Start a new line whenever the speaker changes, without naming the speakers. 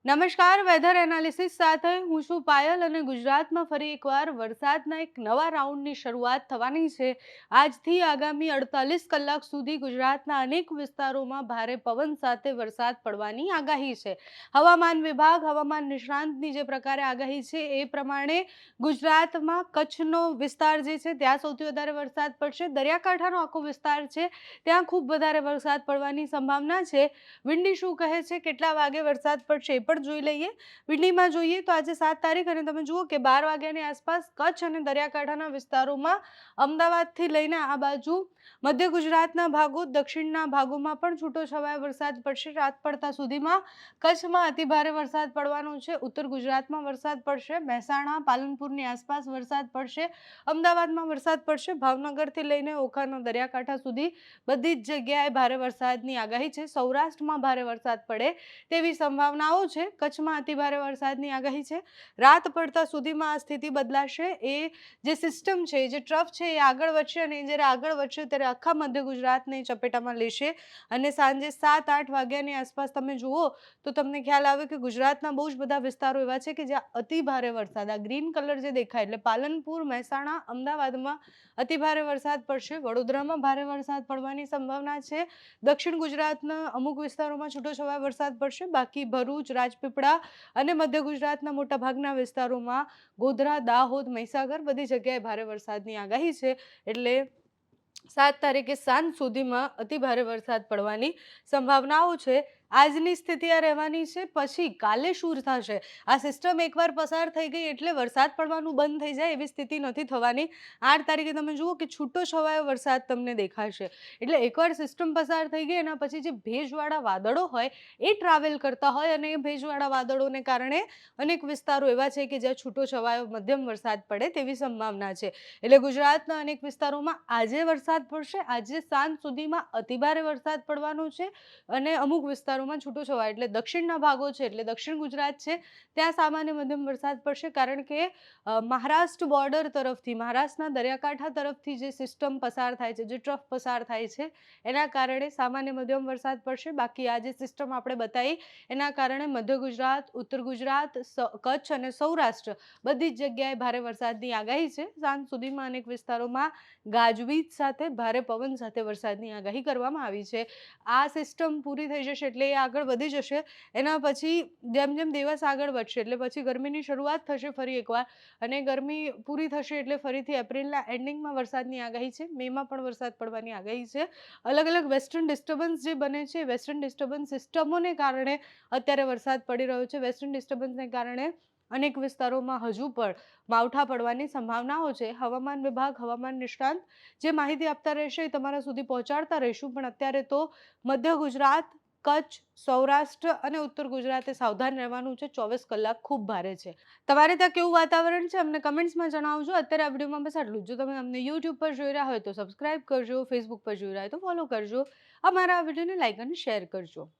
નમસ્કાર, weather analysis સાથે હું છું પાયલ અને ગુજરાતમાં ફરી એકવાર વરસાદના એક નવા રાઉન્ડની શરૂઆત થવાની છે. આજથી આગામી 48 કલાક સુધી ગુજરાતના અનેક વિસ્તારોમાં ભારે પવન સાથે વરસાદ પડવાની આગાહી છે. હવામાન વિભાગ, હવામાન નિષ્ણાંતની જે પ્રકારે આગાહી છે એ પ્રમાણે ગુજરાતમાં કચ્છનો વિસ્તાર જે છે ત્યાં સૌથી વધારે વરસાદ પડશે. દરિયાકાંઠાનો આખો વિસ્તાર છે ત્યાં ખૂબ વધારે વરસાદ પડવાની સંભાવના છે. વિંડી શું કહે છે, કેટલા વાગે વરસાદ પડશે એ પણ જોઈ લઈએ. વિંડીમાં જોઈએ તો આજે 7 તારીખ અને તમે જુઓ કે 12 વાગ્યાની આસપાસ કચ્છ અને દરિયાકાંઠાના વિસ્તારોમાં, અમદાવાદથી લઈને આ બાજુ મધ્ય ગુજરાતના ભાગો, દક્ષિણના ભાગોમાં પણ છૂટોછવાયો વરસાદ પડશે. રાત પડતા સુધીમાં કચ્છમાં અતિભારે વરસાદ પડવાનો છે. ઉત્તર ગુજરાતમાં વરસાદ પડશે. મહેસાણા, પાલનપુરની આસપાસ વરસાદ પડશે. અમદાવાદમાં વરસાદ પડશે. ભાવનગરથી લઈને ઓખાના દરિયાકાંઠા સુધી બધી જ જગ્યાએ ભારે વરસાદની આગાહી છે. સૌરાષ્ટ્રમાં ભારે વરસાદ પડે તેવી સંભાવનાઓ છે. કચ્છમાં અતિભારે વરસાદની આગાહી છે. રાત પડતા સુધીમાં આ સ્થિતિ બદલાશે. એ જે સિસ્ટમ છે, જે ટ્રફ છે એ આગળ વધશે અને જ્યારે આગળ વધશે ત્યારે આખા મધ્ય ગુજરાતને ચપેટામાં લેશે અને સાંજે 7-8 વાગ્યાની આસપાસ તમે જુઓ તો તમને ખ્યાલ આવે કે ગુજરાતના બહુ જ બધા વિસ્તારો એવા છે કે જ્યાં અતિભારે વરસાદ, આ ગ્રીન કલર જે દેખાય એટલે પાલનપુર, મહેસાણા, અમદાવાદમાં અતિભારે વરસાદ પડશે. વડોદરામાં ભારે વરસાદ પડવાની સંભાવના છે. દક્ષિણ ગુજરાતના અમુક વિસ્તારોમાં છૂટોછવાયો વરસાદ પડશે. બાકી ભરૂચ, રાજપીપળા અને મધ્ય ગુજરાતના મોટાભાગના વિસ્તારોમાં, ગોધરા, દાહોદ, મહીસાગર બધી જગ્યાએ ભારે વરસાદની આગાહી છે. એટલે 7 તારીખે સાંજ સુધીમાં અતિભારે વરસાદ પડવાની સંભાવનાઓ છે. આજની સ્થિતિ આ રહેવાની છે. પછી કાલે શું થશે? આ સિસ્ટમ એકવાર પસાર થઈ ગઈ એટલે વરસાદ પડવાનું બંધ થઈ જાય એવી સ્થિતિ નથી થવાની. 8 તારીખે તમે જુઓ કે છૂટોછવાયો વરસાદ તમને દેખાશે. એટલે એકવાર સિસ્ટમ પસાર થઈ ગઈ એના પછી જે ભેજવાળા વાદળો હોય એ ટ્રાવેલ કરતા હોય અને એ ભેજવાળા વાદળોને કારણે અનેક વિસ્તારો એવા છે કે જ્યાં છૂટોછવાયો મધ્યમ વરસાદ પડે તેવી સંભાવના છે. એટલે ગુજરાતના અનેક વિસ્તારોમાં આજે વરસાદ પડશે. આજે સાંજ સુધીમાં અતિભારે વરસાદ પડવાનો છે અને અમુક વિસ્તારોમાં છૂટોછવાયો એટલે દક્ષિણના ભાગો છે, એટલે દક્ષિણ ગુજરાત છે ત્યાં સામાન્ય મધ્યમ વરસાદ પડશે. કારણ કે મહારાષ્ટ્ર બોર્ડર તરફથી, મહારાષ્ટ્રના દરિયાકાંઠા તરફથી જે સિસ્ટમ પસાર થાય છે, જે ટ્રફ પસાર થાય છે એના કારણે સામાન્ય મધ્યમ વરસાદ પડશે. બાકી આ જે સિસ્ટમ આપણે બતાવી એના કારણે મધ્ય ગુજરાત, ઉત્તર ગુજરાત, કચ્છ અને સૌરાષ્ટ્ર બધી જ જગ્યાએ ભારે વરસાદની આગાહી છે. સાંજ સુધીમાં અનેક વિસ્તારોમાં ગાજવીજ સાથે ભારે પવન સાથે વરસાદની આગાહી કરવામાં આવી છે. આ સિસ્ટમ પૂરી થઈ જશે એટલે એ આગળ વધી જશે. એના પછી જેમ જેમ દિવસ આગળ વધશે એટલે પછી ગરમીની શરૂઆત થશે ફરી એકવાર અને ગરમી પૂરી થશે એટલે ફરીથી એપ્રિલના એન્ડિંગમાં વરસાદની આગાહી છે. મેમાં પણ વરસાદ પડવાની આગાહી છે. અલગ અલગ વેસ્ટર્ન ડિસ્ટર્બન્સ જે બને છે, વેસ્ટર્ન ડિસ્ટર્બન્સ સિસ્ટમોને કારણે અત્યારે વરસાદ પડી રહ્યો છે. વેસ્ટર્ન ડિસ્ટર્બન્સને કારણે અનેક વિસ્તારોમાં હજુ પણ માવઠા પડવાની સંભાવનાઓ છે. હવામાન વિભાગ, હવામાન નિષ્ણાંત જે માહિતી આપતા રહેશે એ તમારા સુધી પહોંચાડતા રહીશું. પણ અત્યારે તો મધ્ય ગુજરાત, કચ્છ, સૌરાષ્ટ્ર અને ઉત્તર ગુજરાતે સાવધાન રહેવાનું છે. 24 કલાક ખૂબ ભારે છે. તમારે ત્યાં કેવું વાતાવરણ છે અમને કમેન્ટ્સમાં જણાવજો. અત્યારે આ વિડીયોમાં બસ આટલું જ. જો તમે અમને યુટ્યુબ પર જોઈ રહ્યા હોય તો સબસ્ક્રાઇબ કરજો, ફેસબુક પર જોઈ રહ્યા હોય તો ફોલો કરજો. અમારા આ વિડીયોને લાઈક અને શેર કરજો.